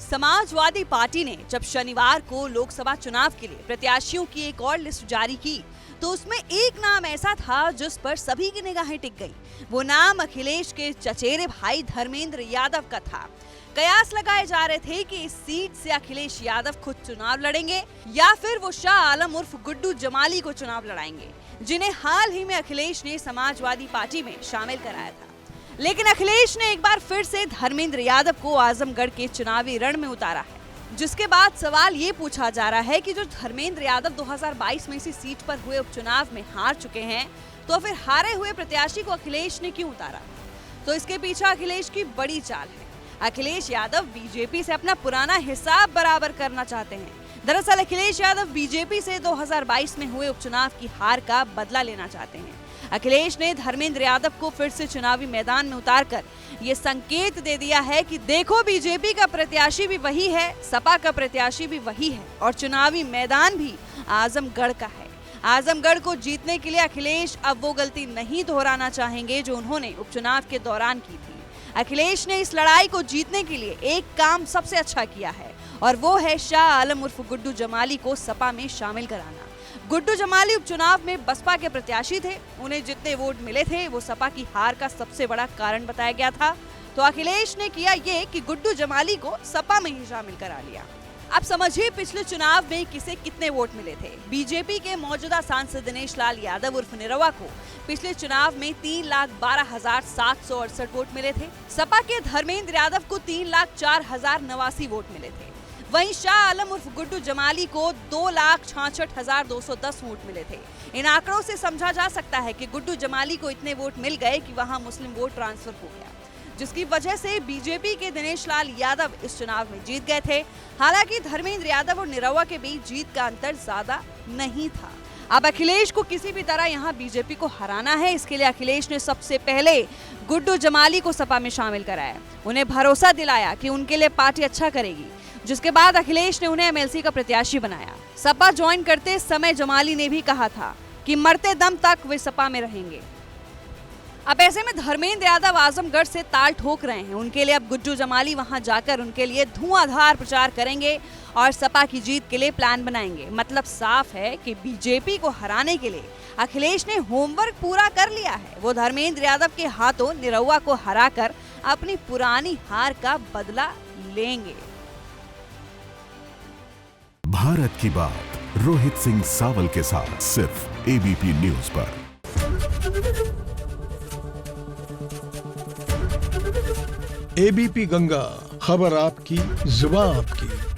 Samajwadi party ने जब शनिवार को लोकसभा चुनाव के लिए प्रत्याशियों की एक और लिस्ट जारी की तो उसमें एक नाम ऐसा था जिस पर सभी की निगाहें टिक गई। वो नाम अखिलेश के चचेरे भाई धर्मेंद्र यादव का था। कयास लगाए जा रहे थे कि इस सीट से अखिलेश यादव खुद चुनाव लड़ेंगे या फिर वो शाह आलम उर्फ गुड्डू जमाली को चुनाव लड़ाएंगे, जिन्हें हाल ही में अखिलेश ने समाजवादी पार्टी में शामिल कराया था। लेकिन अखिलेश ने एक बार फिर से धर्मेंद्र यादव को आजमगढ़ के चुनावी रण में उतारा है, जिसके बाद सवाल ये पूछा जा रहा है कि जो धर्मेंद्र यादव 2022 में इसी सीट पर हुए उपचुनाव में हार चुके हैं, तो फिर हारे हुए प्रत्याशी को अखिलेश ने क्यों उतारा? तो इसके पीछे अखिलेश की बड़ी चाल है। अखिलेश यादव बीजेपी से अपना पुराना हिसाब बराबर करना चाहते हैं। दरअसल अखिलेश यादव बीजेपी से 2022 में हुए उपचुनाव की हार का बदला लेना चाहते हैं। अखिलेश ने धर्मेंद्र यादव को फिर से चुनावी मैदान में उतारकर ये संकेत दे दिया है कि देखो, बीजेपी का प्रत्याशी भी वही है, सपा का प्रत्याशी भी वही है और चुनावी मैदान भी आजमगढ़ का है। आजमगढ़ को जीतने के लिए अखिलेश अब वो गलती नहीं दोहराना चाहेंगे जो उन्होंने उपचुनाव के दौरान की थी। अखिलेश ने इस लड़ाई को जीतने के लिए एक काम सबसे अच्छा किया है और वो है शाह आलम उर्फ गुड्डू जमाली को सपा में शामिल कराना। गुड्डू जमाली उपचुनाव में बसपा के प्रत्याशी थे। उन्हें जितने वोट मिले थे वो सपा की हार का सबसे बड़ा कारण बताया गया था। तो अखिलेश ने किया ये कि गुड्डू जमाली को सपा में ही शामिल करा लिया। अब समझिए पिछले चुनाव में किसे कितने वोट मिले थे। बीजेपी के मौजूदा सांसद दिनेश लाल यादव उर्फ निरहुआ को पिछले चुनाव में 3,12,768 वोट मिले थे। सपा के धर्मेंद्र यादव को 3,04,089 वोट मिले थे। वहीं शाह आलम उर्फ गुड्डू जमाली को 2,66,210 वोट मिले थे। इन आंकड़ों से समझा जा सकता है कि गुड्डू जमाली को इतने वोट मिल गए कि वहां मुस्लिम वोट ट्रांसफर हो गया, जिसकी वजह से बीजेपी के दिनेश लाल यादव इस चुनाव में जीत गए थे। हालांकि धर्मेंद्र यादव और निरहुआ के बीच जीत का अंतर ज्यादा नहीं था। अब अखिलेश को किसी भी तरह यहां बीजेपी को हराना है। इसके लिए अखिलेश ने सबसे पहले गुड्डू जमाली को सपा में शामिल कराया, उन्हें भरोसा दिलाया कि उनके लिए पार्टी अच्छा करेगी, जिसके बाद अखिलेश ने उन्हें एमएलसी का प्रत्याशी बनाया। सपा ज्वाइन करते समय जमाली ने भी कहा था कि मरते दम तक वे सपा में रहेंगे। अब ऐसे में धर्मेंद्र यादव आजमगढ़ से ताल ठोक रहे हैं। उनके लिए अब गुड्डू जमाली वहां जाकर उनके लिए धुआंधार प्रचार करेंगे और सपा की जीत के लिए प्लान बनाएंगे। मतलब साफ है कि बीजेपी को हराने के लिए अखिलेश ने होमवर्क पूरा कर लिया है। वो धर्मेंद्र यादव के हाथों निरहुआ को हराकर अपनी पुरानी हार का बदला लेंगे। भारत की बात रोहित सिंह सावल के साथ सिर्फ एबीपी न्यूज पर। एबीपी गंगा, खबर आपकी, जुबान आपकी।